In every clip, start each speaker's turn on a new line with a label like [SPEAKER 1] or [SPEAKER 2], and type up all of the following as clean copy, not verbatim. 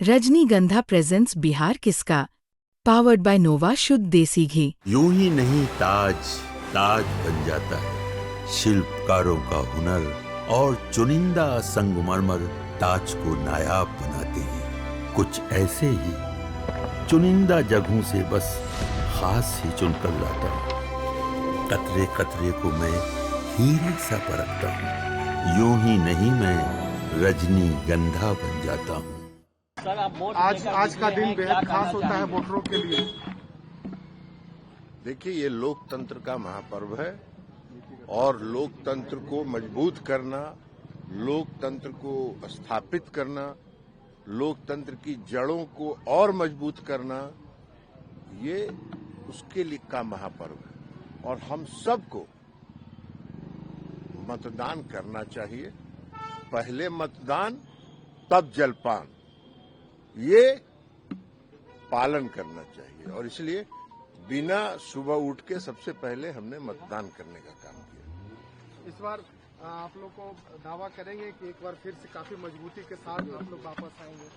[SPEAKER 1] रजनीगंधा प्रेजेंट्स बिहार किसका, powered by नोवा शुद्ध देसी घी।
[SPEAKER 2] यूं ही नहीं ताज ताज बन जाता है, शिल्पकारों का हुनर और चुनिंदा संगमरमर ताज को नायाब बनाते हैं। कुछ ऐसे ही चुनिंदा जगहों से बस खास ही चुनकर लाता हूँ। कतरे कतरे को मैं हीरे सा परखता हूँ। यूं ही नहीं मैं रजनीगंधा बन जाता हूँ।
[SPEAKER 3] आज का दिन बेहद खास होता है वोटरों के लिए।
[SPEAKER 4] देखिए, ये लोकतंत्र का महापर्व है और लोकतंत्र को मजबूत करना, लोकतंत्र को स्थापित करना, लोकतंत्र की जड़ों को और मजबूत करना, ये उसके लिए का महापर्व है और हम सबको मतदान करना चाहिए। पहले मतदान तब जलपान, ये पालन करना चाहिए और इसलिए बिना सुबह उठ के सबसे पहले हमने मतदान करने का काम किया।
[SPEAKER 3] इस बार आप लोग को दावा करेंगे कि एक बार फिर से काफी मजबूती के साथ आप लोग वापस आएंगे?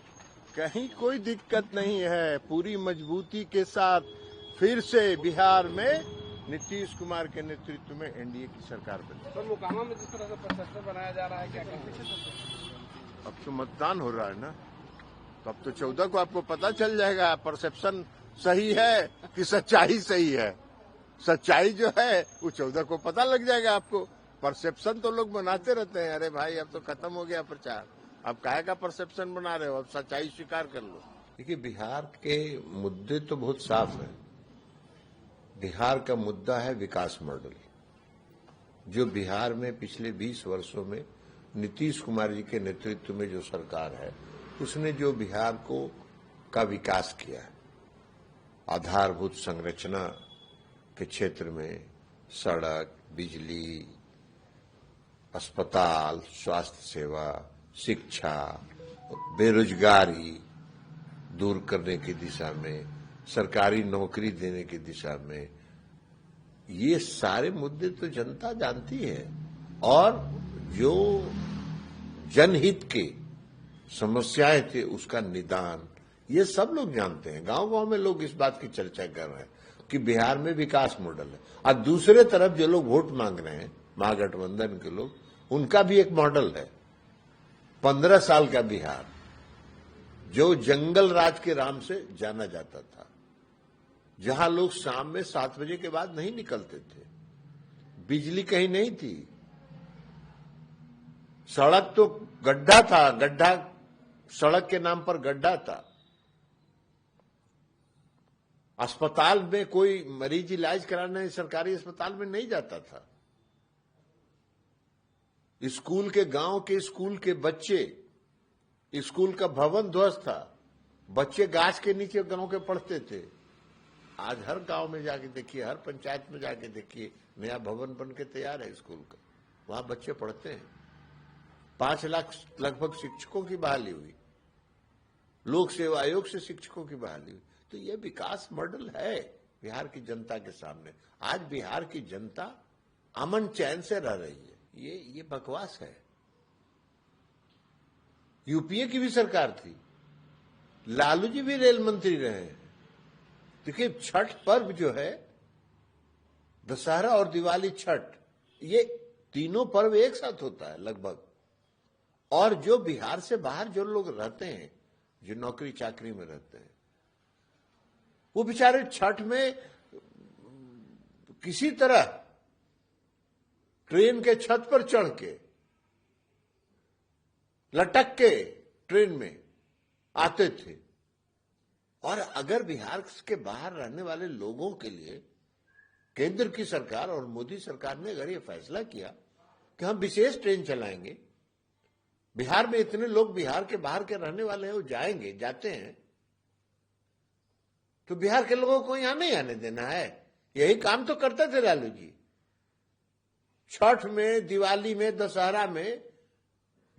[SPEAKER 4] कहीं कोई दिक्कत नहीं है, पूरी मजबूती के साथ फिर से बिहार में नीतीश कुमार के नेतृत्व में एनडीए की सरकार बनी।
[SPEAKER 3] तो मोकामा में जिस तरह से प्रोसेसर बनाया जा रहा है, क्या कहेंगे?
[SPEAKER 4] अब तो मतदान हो रहा है ना, तो अब तो 14 को आपको पता चल जाएगा परसेप्शन सही है कि सच्चाई सही है। सच्चाई जो है वो 14 को पता लग जाएगा आपको। परसेप्शन तो लोग बनाते रहते हैं, अरे भाई अब तो खत्म हो गया प्रचार, अब काहे का परसेप्शन बना रहे हो, अब सच्चाई स्वीकार कर लो। देखिए, बिहार के मुद्दे तो बहुत साफ है। बिहार का मुद्दा है विकास मॉडल, जो बिहार में पिछले 20 वर्षों में नीतीश कुमार जी के नेतृत्व में जो सरकार है उसने जो बिहार को का विकास किया है, आधारभूत संरचना के क्षेत्र में सड़क, बिजली, अस्पताल, स्वास्थ्य सेवा, शिक्षा, बेरोजगारी दूर करने की दिशा में, सरकारी नौकरी देने की दिशा में, ये सारे मुद्दे तो जनता जानती है और जो जनहित के समस्याएं थे उसका निदान ये सब लोग जानते हैं। गांव गांव में लोग इस बात की चर्चा कर रहे हैं कि बिहार में विकास मॉडल है। और दूसरे तरफ जो लोग वोट मांग रहे हैं महागठबंधन के लोग, उनका भी एक मॉडल है, 15 साल का बिहार, जो जंगल राज के नाम से जाना जाता था, जहां लोग शाम में 7 बजे के बाद नहीं निकलते थे, बिजली कहीं नहीं थी, सड़क तो गड्ढा था, गड्ढा सड़क के नाम पर गड्ढा था, अस्पताल में कोई मरीज इलाज कराने सरकारी अस्पताल में नहीं जाता था, स्कूल के गांव के स्कूल के बच्चे, स्कूल का भवन ध्वस्त था, बच्चे गाछ के नीचे गांव के पढ़ते थे। आज हर गांव में जाके देखिए, हर पंचायत में जाके देखिए, नया भवन बन के तैयार है स्कूल का, वहां बच्चे पढ़ते हैं। 5 लाख लगभग शिक्षकों की बहाली हुई, लोक सेवा आयोग से शिक्षकों की बहाली हुई। तो ये विकास मॉडल है बिहार की जनता के सामने। आज बिहार की जनता अमन चैन से रह रही है, ये बकवास है। यूपीए की भी सरकार थी, लालू जी भी रेल मंत्री रहे हैं। देखिए, छठ पर्व जो है, दशहरा और दिवाली, छठ, ये तीनों पर्व एक साथ होता है लगभग। और जो बिहार से बाहर जो लोग रहते हैं, जो नौकरी चाकरी में रहते हैं, वो बेचारे छठ में किसी तरह ट्रेन के छत पर चढ़ के, लटक के ट्रेन में आते थे। और अगर बिहार के बाहर रहने वाले लोगों के लिए केंद्र की सरकार और मोदी सरकार ने अगर ये फैसला किया कि हम विशेष ट्रेन चलाएंगे, बिहार में इतने लोग बिहार के बाहर के रहने वाले हैं, वो जाते हैं, तो बिहार के लोगों को यहां नहीं आने देना है। यही काम तो करते थे लालू जी। छठ में, दिवाली में, दशहरा में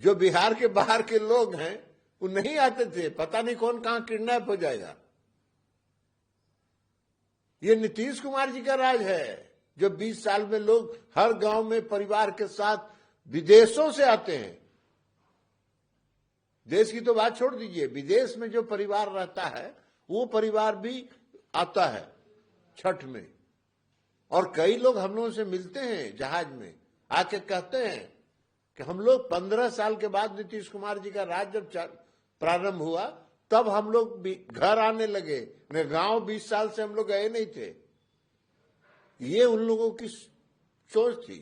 [SPEAKER 4] जो बिहार के बाहर के लोग हैं वो नहीं आते थे, पता नहीं कौन कहां किडनैप हो जाएगा। ये नीतीश कुमार जी का राज है, जो 20 साल में लोग हर गांव में परिवार के साथ विदेशों से आते हैं, देश की तो बात छोड़ दीजिए, विदेश में जो परिवार रहता है वो परिवार भी आता है छठ में। और कई लोग हम लोगों से मिलते हैं जहाज में, आके कहते हैं कि हम लोग 15 साल के बाद नीतीश कुमार जी का राज जब प्रारंभ हुआ तब हम लोग भी घर आने लगे, न गांव 20 साल से हम लोग गए नहीं थे। ये उन लोगों की सोच थी।